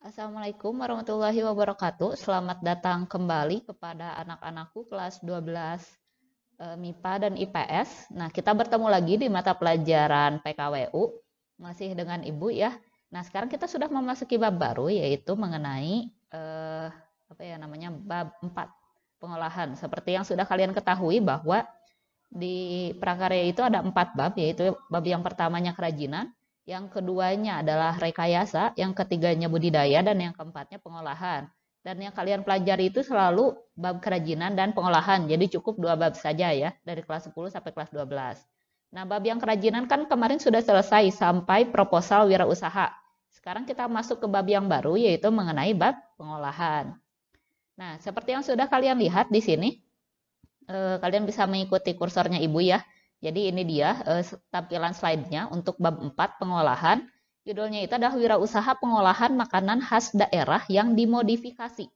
Assalamualaikum warahmatullahi wabarakatuh. Selamat datang kembali kepada anak-anakku kelas 12 MIPA dan IPS. Nah, kita bertemu lagi di mata pelajaran PKWU, masih dengan Ibu ya. Nah, sekarang kita sudah memasuki bab baru, yaitu mengenai bab 4, pengolahan. Seperti yang sudah kalian ketahui bahwa di prakarya itu ada 4 bab, yaitu bab yang pertamanya kerajinan, yang keduanya adalah rekayasa, yang ketiganya budidaya, dan yang keempatnya pengolahan. Dan yang kalian pelajari itu selalu bab kerajinan dan pengolahan, jadi cukup 2 bab saja ya, dari kelas 10 sampai kelas 12. Nah, bab yang kerajinan kan kemarin sudah selesai sampai proposal wirausaha. Sekarang kita masuk ke bab yang baru, yaitu mengenai bab pengolahan. Nah, seperti yang sudah kalian lihat di sini, kalian bisa mengikuti kursornya Ibu ya. Jadi ini dia tampilan slide-nya untuk bab 4 pengolahan. Judulnya itu adalah wirausaha pengolahan makanan khas daerah yang dimodifikasi.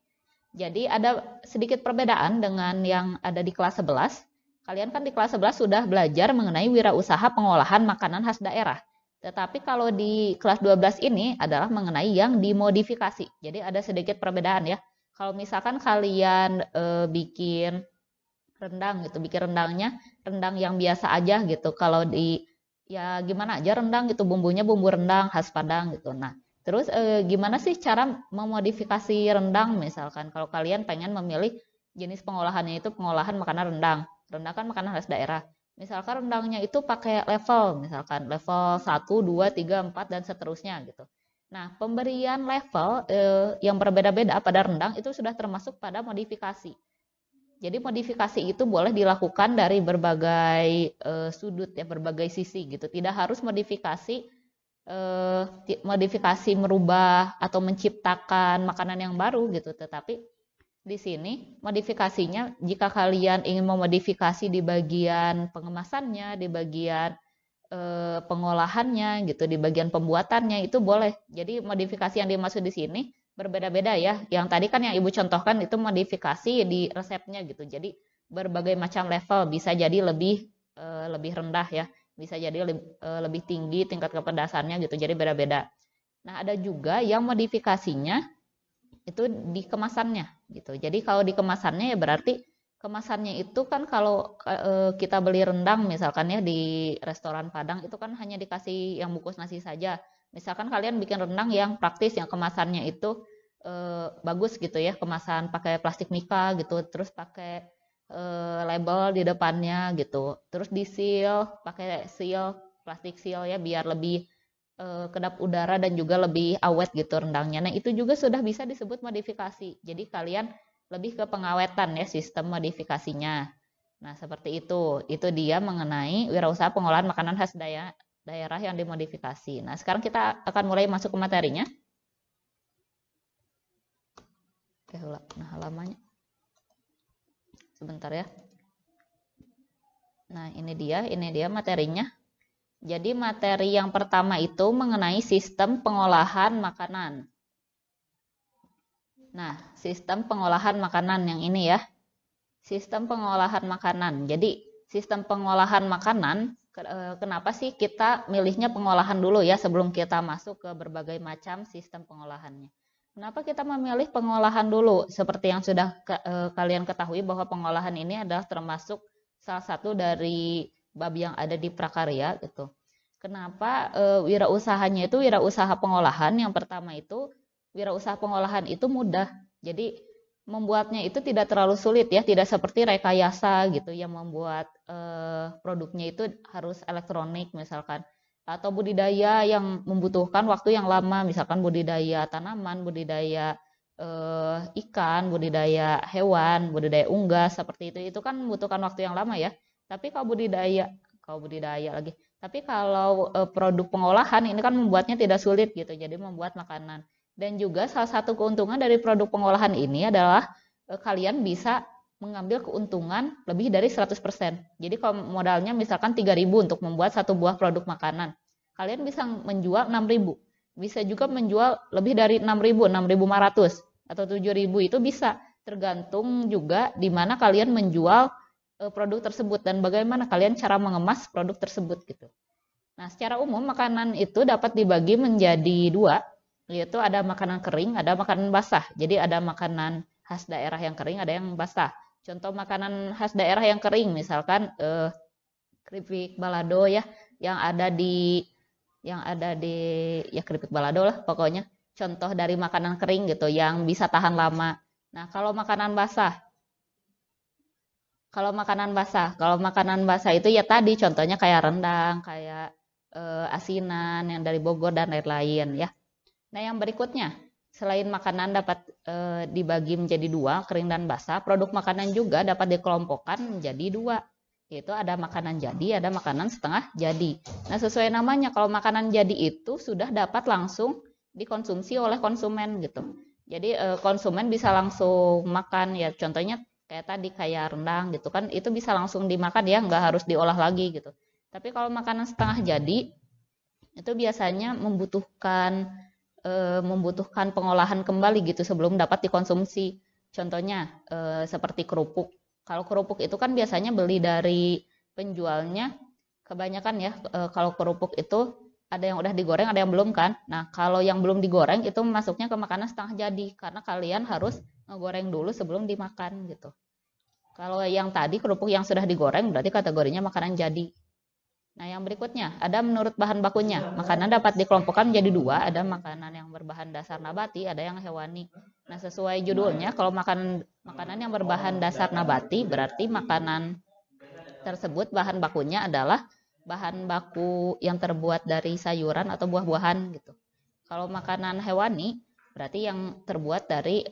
Jadi ada sedikit perbedaan dengan yang ada di kelas 11. Kalian kan di kelas 11 sudah belajar mengenai wirausaha pengolahan makanan khas daerah. Tetapi kalau di kelas 12 ini adalah mengenai yang dimodifikasi. Jadi ada sedikit perbedaan ya. Kalau misalkan kalian bikin rendang gitu, bikin rendang yang biasa aja gitu. Kalau di ya gimana aja rendang gitu, bumbunya bumbu rendang khas Padang gitu. Nah, terus gimana sih cara memodifikasi rendang misalkan kalau kalian pengen memilih jenis pengolahannya itu pengolahan makanan rendang. Rendang kan makanan khas daerah. Misalkan rendangnya itu pakai level, misalkan level 1, 2, 3, 4 dan seterusnya gitu. Nah, pemberian level yang berbeda-beda pada rendang itu sudah termasuk pada modifikasi. Jadi modifikasi itu boleh dilakukan dari berbagai sudut ya, berbagai sisi gitu. Tidak harus modifikasi merubah atau menciptakan makanan yang baru gitu. Tetapi di sini modifikasinya jika kalian ingin memodifikasi di bagian pengemasannya, di bagian pengolahannya gitu, di bagian pembuatannya itu boleh. Jadi modifikasi yang dimaksud di sini berbeda-beda ya. Yang tadi kan yang Ibu contohkan itu modifikasi di resepnya gitu. Jadi berbagai macam level, bisa jadi lebih rendah ya, bisa jadi lebih tinggi tingkat kepedasannya gitu. Jadi beda-beda. Nah, ada juga yang modifikasinya itu di kemasannya gitu. Jadi kalau di kemasannya ya berarti kemasannya itu kan kalau kita beli rendang misalkan ya di restoran Padang itu kan hanya dikasih yang bungkus nasi saja. Misalkan kalian bikin rendang yang praktis, yang kemasannya itu bagus gitu ya, kemasan pakai plastik mika gitu, terus pakai label di depannya gitu, terus di seal, pakai seal, plastik seal ya biar lebih kedap udara dan juga lebih awet gitu rendangnya. Nah itu juga sudah bisa disebut modifikasi. Jadi kalian lebih ke pengawetan ya sistem modifikasinya. Nah seperti itu. Itu dia mengenai wirausaha pengolahan makanan khas daerah yang dimodifikasi. Nah, sekarang kita akan mulai masuk ke materinya. Oke, nah halamannya. Sebentar ya. Nah, ini dia materinya. Jadi materi yang pertama itu mengenai sistem pengolahan makanan. Nah, sistem pengolahan makanan yang ini ya. Sistem pengolahan makanan. Jadi, sistem pengolahan makanan kenapa sih kita milihnya pengolahan dulu ya sebelum kita masuk ke berbagai macam sistem pengolahannya. Kenapa kita memilih pengolahan dulu? Seperti yang sudah kalian ketahui bahwa pengolahan ini adalah termasuk salah satu dari bab yang ada di prakarya gitu. Kenapa wirausahanya itu wirausaha pengolahan? Yang pertama itu wirausaha pengolahan itu mudah. Jadi membuatnya itu tidak terlalu sulit ya, tidak seperti rekayasa gitu yang membuat produknya itu harus elektronik misalkan, atau budidaya yang membutuhkan waktu yang lama, misalkan budidaya tanaman, budidaya ikan, budidaya hewan, budidaya unggas seperti itu kan membutuhkan waktu yang lama ya. Tapi kalau budidaya lagi. Tapi kalau produk pengolahan ini kan membuatnya tidak sulit gitu, jadi membuat makanan. Dan juga salah satu keuntungan dari produk pengolahan ini adalah kalian bisa mengambil keuntungan lebih dari 100%. Jadi kalau modalnya misalkan 3.000 untuk membuat satu buah produk makanan, kalian bisa menjual 6.000. Bisa juga menjual lebih dari 6.000, 6.500 atau 7.000 itu bisa. Tergantung juga di mana kalian menjual produk tersebut dan bagaimana kalian cara mengemas produk tersebut gitu. Nah, secara umum makanan itu dapat dibagi menjadi dua. yaitu ada makanan kering, ada makanan basah. Jadi ada makanan khas daerah yang kering, ada yang basah. Contoh makanan khas daerah yang kering, misalkan keripik balado ya, yang ada di ya keripik balado lah pokoknya. Contoh dari makanan kering gitu yang bisa tahan lama. Nah, kalau makanan basah itu ya tadi contohnya kayak rendang, kayak asinan yang dari Bogor dan lain-lain ya. Nah, yang berikutnya, selain makanan dapat dibagi menjadi dua, kering dan basah, produk makanan juga dapat dikelompokkan menjadi dua, yaitu ada makanan jadi, ada makanan setengah jadi. Nah, sesuai namanya, kalau makanan jadi itu sudah dapat langsung dikonsumsi oleh konsumen gitu. Jadi konsumen bisa langsung makan ya, contohnya kayak tadi kayak rendang gitu kan, itu bisa langsung dimakan ya, nggak harus diolah lagi gitu. Tapi kalau makanan setengah jadi itu biasanya membutuhkan pengolahan kembali gitu sebelum dapat dikonsumsi. Contohnya seperti kerupuk. Kalau kerupuk itu kan biasanya beli dari penjualnya, kebanyakan ya kalau kerupuk itu ada yang udah digoreng, ada yang belum kan. Nah, kalau yang belum digoreng itu masuknya ke makanan setengah jadi karena kalian harus ngegoreng dulu sebelum dimakan gitu. Kalau yang tadi kerupuk yang sudah digoreng berarti kategorinya makanan jadi. Nah, yang berikutnya, ada menurut bahan bakunya. Makanan dapat dikelompokkan menjadi dua, ada makanan yang berbahan dasar nabati, ada yang hewani. Nah, sesuai judulnya, kalau makanan yang berbahan dasar nabati, berarti makanan tersebut bahan bakunya adalah bahan baku yang terbuat dari sayuran atau buah-buahan gitu. Kalau makanan hewani, berarti yang terbuat dari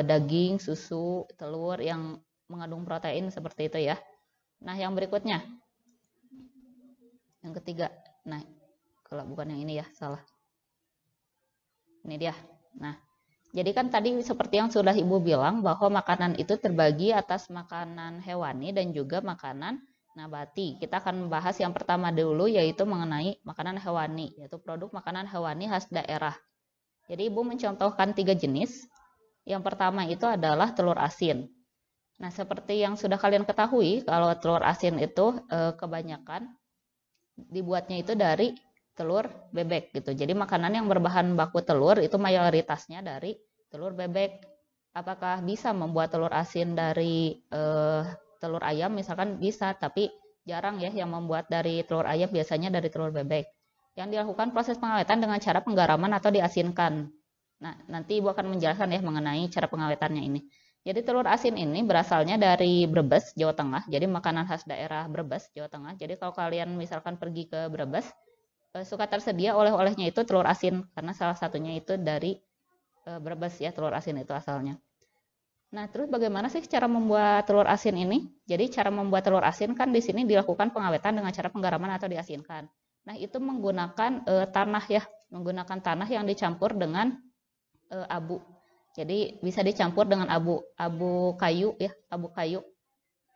daging, susu, telur yang mengandung protein seperti itu ya. Nah, yang berikutnya, yang ketiga, nah kalau bukan yang ini ya, salah. Ini dia. Nah, jadi kan tadi seperti yang sudah Ibu bilang bahwa makanan itu terbagi atas makanan hewani dan juga makanan nabati. Kita akan membahas yang pertama dulu yaitu mengenai makanan hewani, yaitu produk makanan hewani khas daerah. Jadi Ibu mencontohkan 3 jenis. Yang pertama itu adalah telur asin. Nah, seperti yang sudah kalian ketahui, kalau telur asin itu kebanyakan dibuatnya itu dari telur bebek gitu. Jadi makanan yang berbahan baku telur itu mayoritasnya dari telur bebek. Apakah bisa membuat telur asin dari telur ayam misalkan bisa, tapi jarang ya yang membuat dari telur ayam, biasanya dari telur bebek. Yang dilakukan proses pengawetan dengan cara penggaraman atau diasinkan. Nah, nanti Ibu akan menjelaskan ya mengenai cara pengawetannya ini. Jadi telur asin ini berasalnya dari Brebes, Jawa Tengah. Jadi makanan khas daerah Brebes, Jawa Tengah. Jadi kalau kalian misalkan pergi ke Brebes, suka tersedia oleh-olehnya itu telur asin. Karena salah satunya itu dari Brebes ya, telur asin itu asalnya. Nah, terus bagaimana sih cara membuat telur asin ini? Jadi cara membuat telur asin kan di sini dilakukan pengawetan dengan cara penggaraman atau diasinkan. Nah, itu menggunakan tanah ya, menggunakan tanah yang dicampur dengan abu. Jadi bisa dicampur dengan abu kayu ya, abu kayu.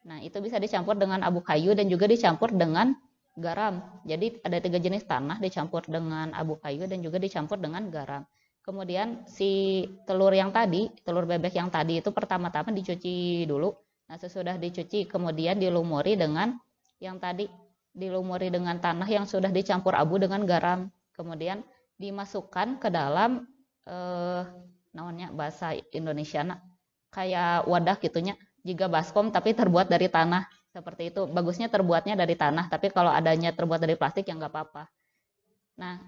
Nah, itu bisa dicampur dengan abu kayu dan juga dicampur dengan garam. Jadi ada 3 jenis tanah dicampur dengan abu kayu dan juga dicampur dengan garam. Kemudian si telur yang tadi, telur bebek yang tadi itu pertama-tama dicuci dulu. Nah, sesudah dicuci kemudian dilumuri dengan yang tadi, dilumuri dengan tanah yang sudah dicampur abu dengan garam. Kemudian dimasukkan ke dalam namanya bahasa Indonesia kayak wadah gitunya, jika baskom tapi terbuat dari tanah. Seperti itu. Bagusnya terbuatnya dari tanah, tapi kalau adanya terbuat dari plastik ya nggak apa-apa. Nah,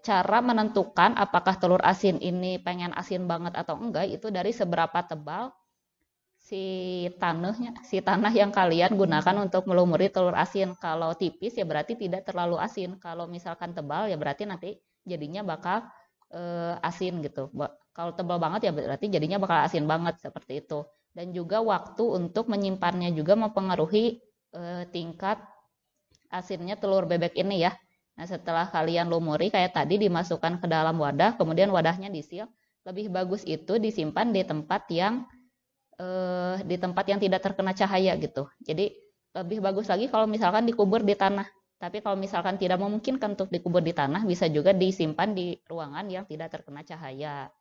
cara menentukan apakah telur asin ini pengen asin banget atau enggak itu dari seberapa tebal si tanah yang kalian gunakan untuk melumuri telur asin. Kalau tipis ya berarti tidak terlalu asin. Kalau misalkan tebal ya berarti nanti jadinya bakal asin gitu. Kalau tebal banget ya berarti jadinya bakal asin banget seperti itu. Dan juga waktu untuk menyimpannya juga mempengaruhi tingkat asinnya telur bebek ini ya. Nah, setelah kalian lumuri kayak tadi dimasukkan ke dalam wadah, kemudian wadahnya disil. Lebih bagus itu disimpan di tempat yang tidak terkena cahaya gitu. Jadi lebih bagus lagi kalau misalkan dikubur di tanah. Tapi kalau misalkan tidak memungkinkan untuk dikubur di tanah, bisa juga disimpan di ruangan yang tidak terkena cahaya.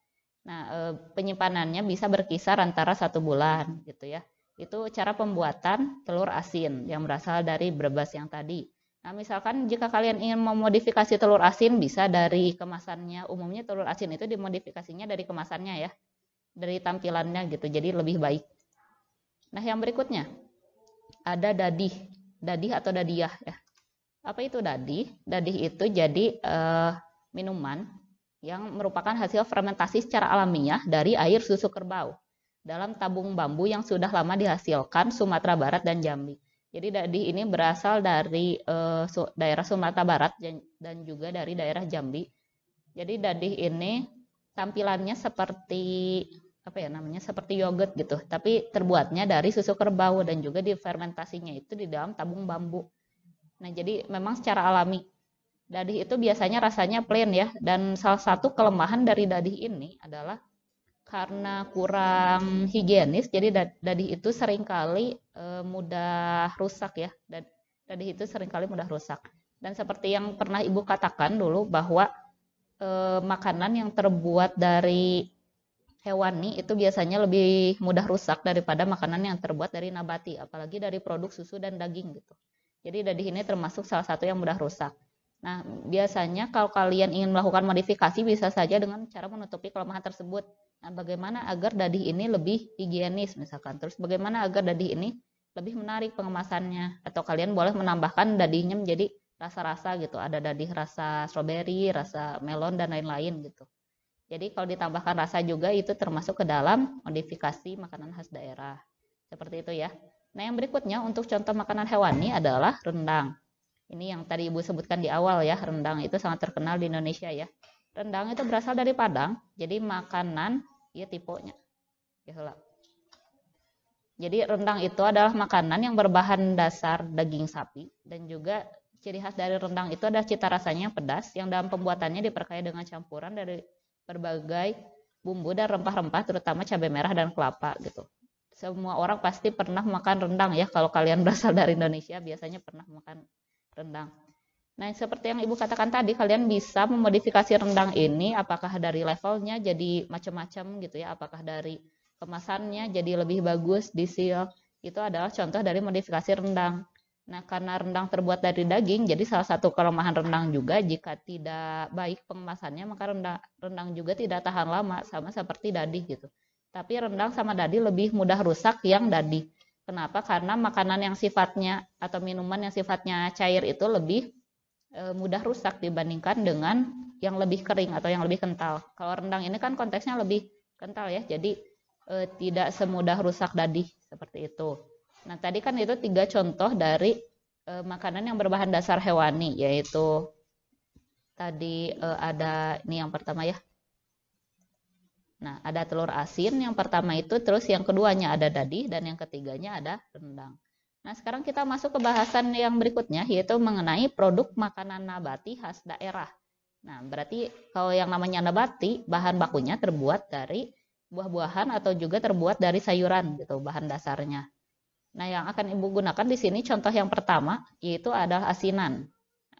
Nah, penyimpanannya bisa berkisar antara 1 bulan gitu ya. Itu cara pembuatan telur asin yang berasal dari Brebes yang tadi. Nah, misalkan jika kalian ingin memodifikasi telur asin bisa dari kemasannya. Umumnya telur asin itu dimodifikasinya dari kemasannya ya, dari tampilannya gitu. Jadi lebih baik. Nah, yang berikutnya ada dadih, dadih atau dadiyah ya. Apa itu dadih? Dadih itu jadi minuman yang merupakan hasil fermentasi secara alamiah dari air susu kerbau dalam tabung bambu yang sudah lama dihasilkan Sumatera Barat dan Jambi. Jadi dadih ini berasal dari daerah Sumatera Barat dan juga dari daerah Jambi. Jadi dadih ini tampilannya seperti apa ya namanya, seperti yogurt gitu, tapi terbuatnya dari susu kerbau dan juga difermentasinya itu di dalam tabung bambu. Nah, jadi memang secara alami dadih itu biasanya rasanya plain ya, dan salah satu kelemahan dari dadih ini adalah karena kurang higienis, jadi dadih itu seringkali mudah rusak ya. Dadih itu seringkali mudah rusak. Dan seperti yang pernah Ibu katakan dulu bahwa makanan yang terbuat dari hewani itu biasanya lebih mudah rusak daripada makanan yang terbuat dari nabati, apalagi dari produk susu dan daging gitu. Jadi dadih ini termasuk salah satu yang mudah rusak. Nah, biasanya kalau kalian ingin melakukan modifikasi bisa saja dengan cara menutupi kelemahan tersebut. Nah, bagaimana agar dadih ini lebih higienis misalkan. Terus bagaimana agar dadih ini lebih menarik pengemasannya. Atau kalian boleh menambahkan dadihnya menjadi rasa-rasa gitu. Ada dadih rasa stroberi, rasa melon, dan lain-lain gitu. Jadi kalau ditambahkan rasa juga itu termasuk ke dalam modifikasi makanan khas daerah. Seperti itu ya. Nah, yang berikutnya untuk contoh makanan hewani adalah rendang. Ini yang tadi Ibu sebutkan di awal ya, rendang itu sangat terkenal di Indonesia ya. Rendang itu berasal dari Padang, jadi makanan, ya tipenya. Jadi rendang itu adalah makanan yang berbahan dasar daging sapi, dan juga ciri khas dari rendang itu adalah cita rasanya yang pedas, yang dalam pembuatannya diperkaya dengan campuran dari berbagai bumbu dan rempah-rempah, terutama cabai merah dan kelapa gitu. Semua orang pasti pernah makan rendang ya, kalau kalian berasal dari Indonesia biasanya pernah makan rendang. Nah, seperti yang Ibu katakan tadi, kalian bisa memodifikasi rendang ini apakah dari levelnya jadi macam-macam gitu ya, apakah dari kemasannya jadi lebih bagus, disil. Itu adalah contoh dari modifikasi rendang. Nah, karena rendang terbuat dari daging, jadi salah satu kelemahan rendang juga jika tidak baik pengemasannya, maka rendang juga tidak tahan lama, sama seperti dadih gitu. Tapi rendang sama dadih lebih mudah rusak yang dadih. Kenapa? Karena makanan yang sifatnya atau minuman yang sifatnya cair itu lebih mudah rusak dibandingkan dengan yang lebih kering atau yang lebih kental. Kalau rendang ini kan konteksnya lebih kental ya, jadi tidak semudah rusak dadih seperti itu. Nah, tadi kan itu 3 contoh dari makanan yang berbahan dasar hewani, yaitu tadi ada ini yang pertama ya. Nah, ada telur asin yang pertama itu, terus yang keduanya ada dadih, dan yang ketiganya ada rendang. Nah, sekarang kita masuk ke bahasan yang berikutnya, yaitu mengenai produk makanan nabati khas daerah. Nah, berarti kalau yang namanya nabati, bahan bakunya terbuat dari buah-buahan atau juga terbuat dari sayuran gitu, bahan dasarnya. Nah, yang akan Ibu gunakan di sini contoh yang pertama, yaitu adalah asinan.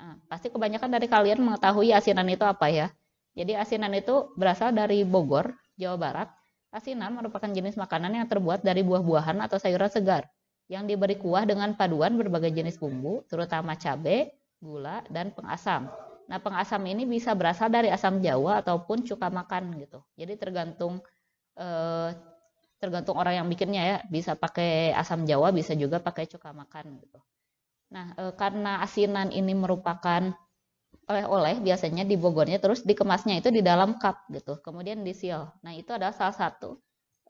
Nah, pasti kebanyakan dari kalian mengetahui asinan itu apa ya. Jadi asinan itu berasal dari Bogor, Jawa Barat. Asinan merupakan jenis makanan yang terbuat dari buah-buahan atau sayuran segar yang diberi kuah dengan paduan berbagai jenis bumbu, terutama cabai, gula, dan pengasam. Nah, pengasam ini bisa berasal dari asam Jawa ataupun cuka makan gitu. Jadi tergantung orang yang bikinnya ya. Bisa pakai asam Jawa, bisa juga pakai cuka makan gitu. Nah, karena asinan ini merupakan oleh-oleh biasanya di Bogornya, terus dikemasnya itu di dalam cup gitu, kemudian disil. Nah, itu adalah salah satu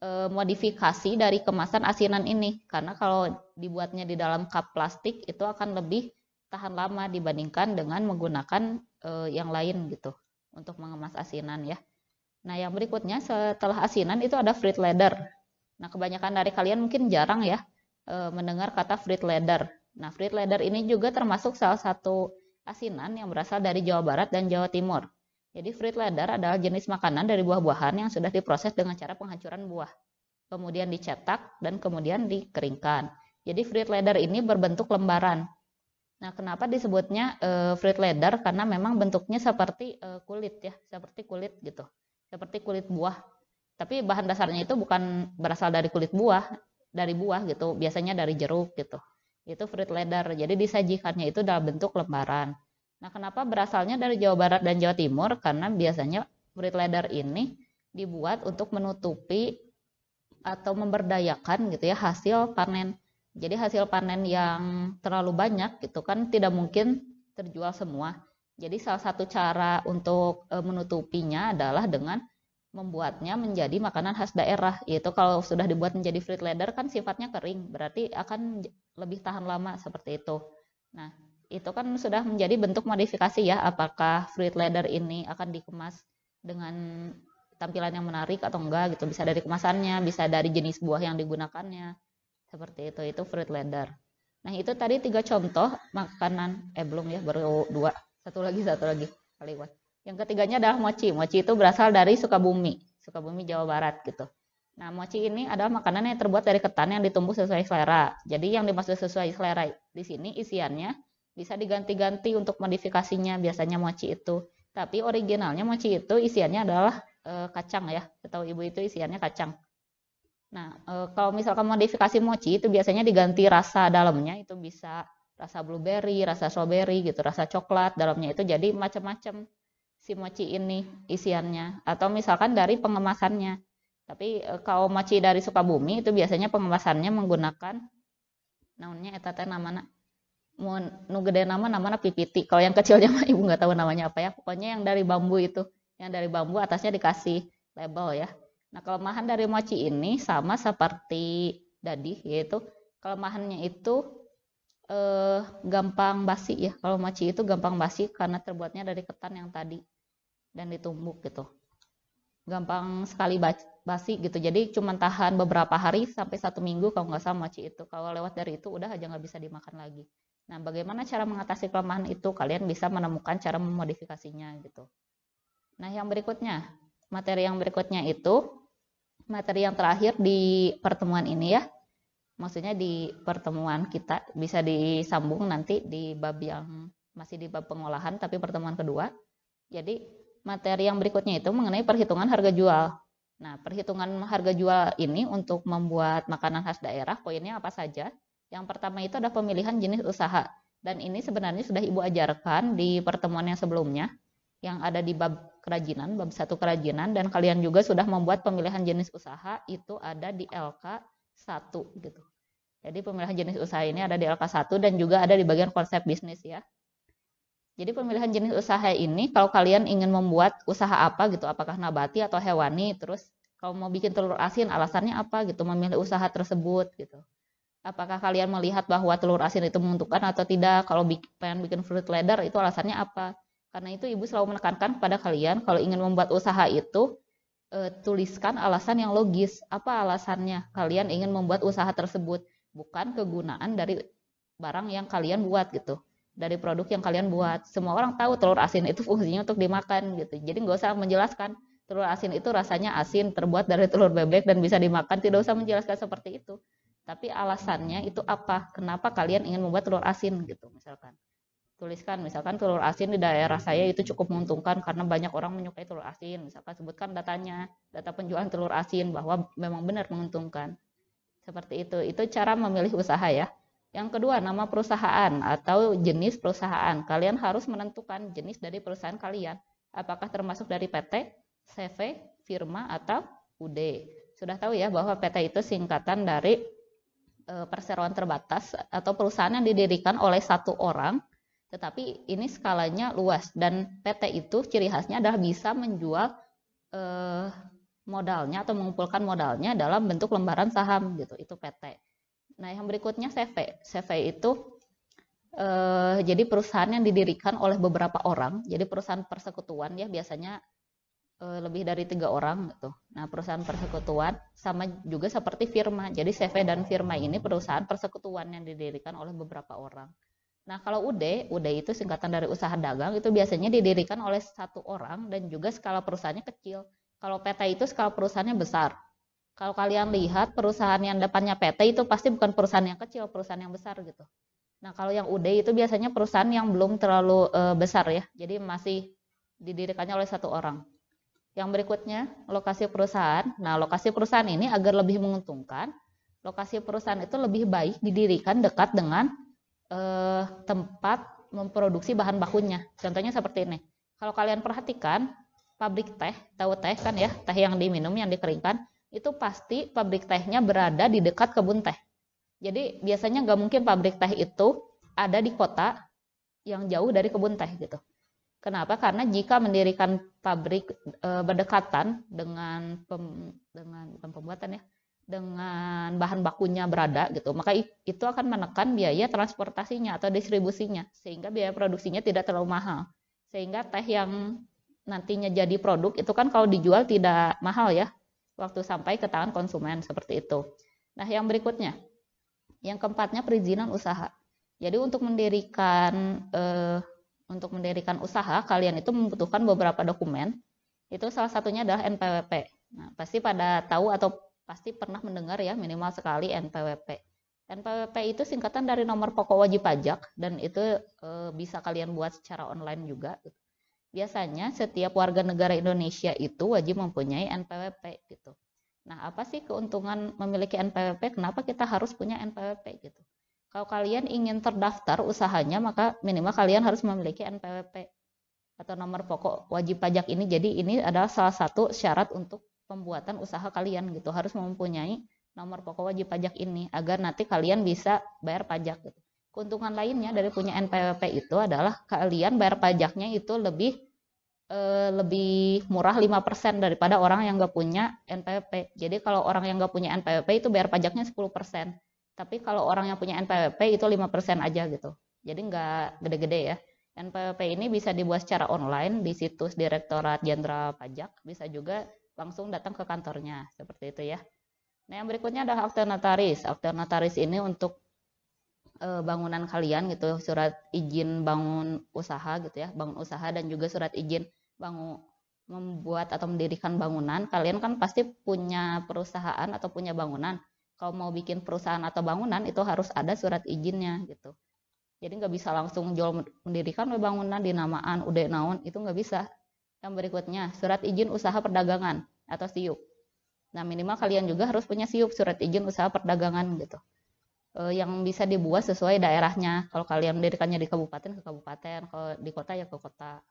modifikasi dari kemasan asinan ini, karena kalau dibuatnya di dalam cup plastik itu akan lebih tahan lama dibandingkan dengan menggunakan yang lain gitu untuk mengemas asinan ya. Nah, yang berikutnya setelah asinan itu ada fruit leather. Nah, kebanyakan dari kalian mungkin jarang ya mendengar kata fruit leather. Nah, fruit leather ini juga termasuk salah satu asinan yang berasal dari Jawa Barat dan Jawa Timur. Jadi fruit leather adalah jenis makanan dari buah-buahan yang sudah diproses dengan cara penghancuran buah, kemudian dicetak dan kemudian dikeringkan. Jadi fruit leather ini berbentuk lembaran. Nah, kenapa disebutnya fruit leather? Karena memang bentuknya seperti kulit ya, seperti kulit gitu, seperti kulit buah. Tapi bahan dasarnya itu bukan berasal dari kulit buah, dari buah gitu, biasanya dari jeruk gitu. Itu fruit leather. Jadi disajikannya itu dalam bentuk lembaran. Nah, kenapa berasalnya dari Jawa Barat dan Jawa Timur? Karena biasanya fruit leather ini dibuat untuk menutupi atau memberdayakan gitu ya hasil panen. Jadi hasil panen yang terlalu banyak gitu kan tidak mungkin terjual semua. Jadi salah satu cara untuk menutupinya adalah dengan membuatnya menjadi makanan khas daerah. Yaitu kalau sudah dibuat menjadi fruit leather kan sifatnya kering, berarti akan lebih tahan lama seperti itu. Nah, itu kan sudah menjadi bentuk modifikasi ya, apakah fruit leather ini akan dikemas dengan tampilan yang menarik atau enggak gitu. Bisa dari kemasannya, bisa dari jenis buah yang digunakannya. Seperti itu fruit leather. Nah, itu tadi 3 contoh makanan, belum ya, baru 2. Satu lagi kaliwat. Yang ketiganya adalah mochi. Mochi itu berasal dari Sukabumi, Jawa Barat gitu. Nah, mochi ini adalah makanan yang terbuat dari ketan yang ditumbuk sesuai selera. Jadi yang dimaksud sesuai selera di sini isiannya bisa diganti-ganti untuk modifikasinya biasanya mochi itu. Tapi originalnya mochi itu isiannya adalah kacang ya. Setahu ibu itu isiannya kacang. Nah, kalau misalkan modifikasi mochi itu biasanya diganti rasa dalamnya, itu bisa rasa blueberry, rasa strawberry gitu, rasa coklat dalamnya itu jadi macam-macam si mochi ini isiannya. Atau misalkan dari pengemasannya. Tapi kalau mochi dari Sukabumi itu biasanya pengemasannya menggunakan namanya eta teh namana nu gede namana pipiti. Kalau yang kecilnya mah ibu nggak tahu namanya apa ya. Pokoknya yang dari bambu itu, yang dari bambu atasnya dikasih label ya. Nah, kelemahan dari mochi ini sama seperti dadi, yaitu kelemahannya itu gampang basi ya. Kalau mochi itu gampang basi karena terbuatnya dari ketan yang tadi dan ditumbuk gitu. Gampang sekali basi gitu. Jadi cuma tahan beberapa hari sampai 1 minggu kalau nggak salah mochi itu. Kalau lewat dari itu udah aja nggak bisa dimakan lagi. Nah, bagaimana cara mengatasi kelemahan itu? Kalian bisa menemukan cara memodifikasinya gitu. Nah, yang berikutnya, materi yang berikutnya itu materi yang terakhir di pertemuan ini ya. Maksudnya di pertemuan kita bisa disambung nanti di bab yang masih di bab pengolahan tapi pertemuan kedua. Jadi materi yang berikutnya itu mengenai perhitungan harga jual. Nah, perhitungan harga jual ini untuk membuat makanan khas daerah poinnya apa saja? Yang pertama itu ada pemilihan jenis usaha. Dan ini sebenarnya sudah Ibu ajarkan di pertemuan yang sebelumnya yang ada di bab kerajinan, bab 1 kerajinan, dan kalian juga sudah membuat pemilihan jenis usaha itu ada di LK 1 gitu. Jadi pemilihan jenis usaha ini ada di LK 1 dan juga ada di bagian konsep bisnis ya. Jadi pemilihan jenis usaha ini kalau kalian ingin membuat usaha apa gitu, apakah nabati atau hewani, terus kalau mau bikin telur asin alasannya apa gitu memilih usaha tersebut gitu. Apakah kalian melihat bahwa telur asin itu menguntungkan atau tidak? Kalau pengen bikin fruit leather itu alasannya apa? Karena itu Ibu selalu menekankan kepada kalian kalau ingin membuat usaha itu tuliskan alasan yang logis. Apa alasannya kalian ingin membuat usaha tersebut? Bukan kegunaan dari barang yang kalian buat gitu. Dari produk yang kalian buat. Semua orang tahu telur asin itu fungsinya untuk dimakan gitu. Jadi nggak usah menjelaskan telur asin itu rasanya asin, terbuat dari telur bebek dan bisa dimakan. Tidak usah menjelaskan seperti itu. Tapi alasannya itu apa? Kenapa kalian ingin membuat telur asin gitu misalkan. Tuliskan misalkan telur asin di daerah saya itu cukup menguntungkan karena banyak orang menyukai telur asin. Misalkan sebutkan datanya, data penjualan telur asin bahwa memang benar menguntungkan. Seperti itu. Itu cara memilih usaha ya. Yang kedua, nama perusahaan atau jenis perusahaan. Kalian harus menentukan jenis dari perusahaan kalian. Apakah termasuk dari PT, CV, firma, atau UD. Sudah tahu ya bahwa PT itu singkatan dari perseroan terbatas atau perusahaan yang didirikan oleh 1 orang. Tetapi ini skalanya luas. Dan PT itu ciri khasnya adalah bisa menjual modalnya atau mengumpulkan modalnya dalam bentuk lembaran saham gitu. Itu PT. Nah, yang berikutnya CV. CV itu jadi perusahaan yang didirikan oleh beberapa orang. Jadi perusahaan persekutuan ya biasanya lebih dari 3 orang gitu. Nah, perusahaan persekutuan sama juga seperti firma. Jadi CV dan firma ini perusahaan persekutuan yang didirikan oleh beberapa orang. Nah, kalau UD itu singkatan dari usaha dagang itu biasanya didirikan oleh 1 orang dan juga skala perusahaannya kecil. Kalau PT itu skala perusahaannya besar. Kalau kalian lihat perusahaan yang depannya PT itu pasti bukan perusahaan yang kecil, perusahaan yang besar gitu. Nah, kalau yang UD itu biasanya perusahaan yang belum terlalu besar ya. Jadi masih didirikannya oleh 1 orang. Yang berikutnya, lokasi perusahaan. Nah, lokasi perusahaan ini agar lebih menguntungkan, lokasi perusahaan itu lebih baik didirikan dekat dengan tempat memproduksi bahan bakunya. Contohnya seperti ini. Kalau kalian perhatikan, pabrik teh, tahu teh kan ya, teh yang diminum, yang dikeringkan, itu pasti pabrik tehnya berada di dekat kebun teh. Jadi biasanya nggak mungkin pabrik teh itu ada di kota yang jauh dari kebun teh gitu. Kenapa? Karena jika mendirikan pabrik berdekatan dengan pembuatan ya, dengan bahan bakunya berada gitu, maka itu akan menekan biaya transportasinya atau distribusinya, sehingga biaya produksinya tidak terlalu mahal. Sehingga teh yang nantinya jadi produk itu kan kalau dijual tidak mahal ya, waktu sampai ke tangan konsumen seperti itu. Nah, yang berikutnya, yang keempatnya perizinan usaha. Jadi untuk mendirikan usaha, kalian itu membutuhkan beberapa dokumen. Itu salah satunya adalah NPWP. Nah, pasti pada tahu atau pasti pernah mendengar ya minimal sekali NPWP. NPWP itu singkatan dari nomor pokok wajib pajak dan itu bisa kalian buat secara online juga. Biasanya setiap warga negara Indonesia itu wajib mempunyai NPWP gitu. Nah, apa sih keuntungan memiliki NPWP? Kenapa kita harus punya NPWP gitu? Kalau kalian ingin terdaftar usahanya, maka minimal kalian harus memiliki NPWP atau nomor pokok wajib pajak ini. Jadi ini adalah salah satu syarat untuk pembuatan usaha kalian gitu. Harus mempunyai nomor pokok wajib pajak ini agar nanti kalian bisa bayar pajak gitu. Keuntungan lainnya dari punya NPWP itu adalah kalian bayar pajaknya itu lebih murah 5% daripada orang yang nggak punya NPWP. Jadi kalau orang yang nggak punya NPWP itu bayar pajaknya 10%. Tapi kalau orang yang punya NPWP itu 5% aja gitu. Jadi nggak gede-gede ya. NPWP ini bisa dibuat secara online di situs Direktorat Jenderal Pajak. Bisa juga langsung datang ke kantornya. Seperti itu ya. Nah, yang berikutnya adalah akte notaris. Akte notaris ini untuk bangunan kalian gitu. Surat izin bangun usaha gitu ya. Bangun usaha dan juga surat izin membuat atau mendirikan bangunan. Kalian kan pasti punya perusahaan atau punya bangunan. Kalau mau bikin perusahaan atau bangunan itu harus ada surat izinnya gitu. Jadi nggak bisa langsung jual mendirikan bangunan dinamaan udah naon, itu nggak bisa. Yang berikutnya surat izin usaha perdagangan atau SIUP. Nah, minimal kalian juga harus punya SIUP, surat izin usaha perdagangan gitu. Yang bisa dibuat sesuai daerahnya. Kalau kalian mendirikannya di kabupaten ke kabupaten, kalau di kota ya ke kota.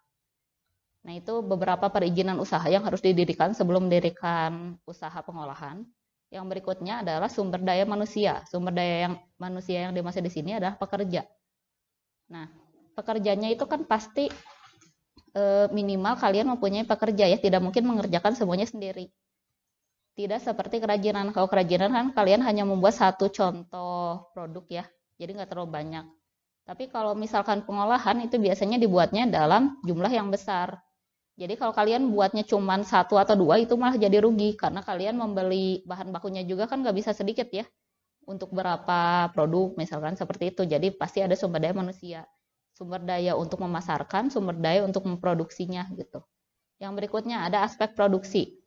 Nah, itu beberapa perizinan usaha yang harus didirikan sebelum mendirikan usaha pengolahan. Yang berikutnya adalah sumber daya manusia. Sumber daya manusia yang dimaksud di sini adalah pekerja. Nah, pekerjanya itu kan pasti minimal kalian mempunyai pekerja ya, tidak mungkin mengerjakan semuanya sendiri. Tidak seperti kerajinan. Kalau kerajinan kan kalian hanya membuat satu contoh produk ya, jadi nggak terlalu banyak. Tapi kalau misalkan pengolahan itu biasanya dibuatnya dalam jumlah yang besar. Jadi kalau kalian buatnya cuma 1 atau 2 itu malah jadi rugi karena kalian membeli bahan bakunya juga kan nggak bisa sedikit ya untuk berapa produk misalkan seperti itu. Jadi pasti ada sumber daya manusia, sumber daya untuk memasarkan, sumber daya untuk memproduksinya gitu. Yang berikutnya ada aspek produksi.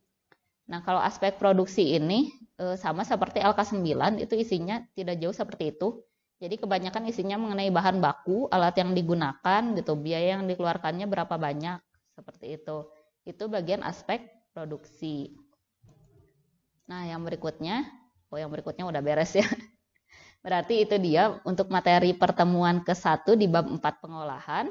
Nah, kalau aspek produksi ini sama seperti LK9 itu isinya tidak jauh seperti itu. Jadi kebanyakan isinya mengenai bahan baku, alat yang digunakan gitu, biaya yang dikeluarkannya berapa banyak. Seperti itu. Itu bagian aspek produksi. Nah, yang berikutnya udah beres ya. Berarti itu dia untuk materi pertemuan ke-1 di bab 4 pengolahan.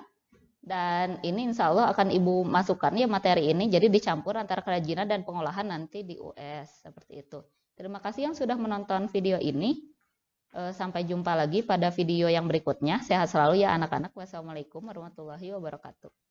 Dan ini insya Allah akan Ibu masukkan ya materi ini, jadi dicampur antara kerajinan dan pengolahan nanti di US. Seperti itu. Terima kasih yang sudah menonton video ini. Sampai jumpa lagi pada video yang berikutnya. Sehat selalu ya anak-anak. Wassalamualaikum warahmatullahi wabarakatuh.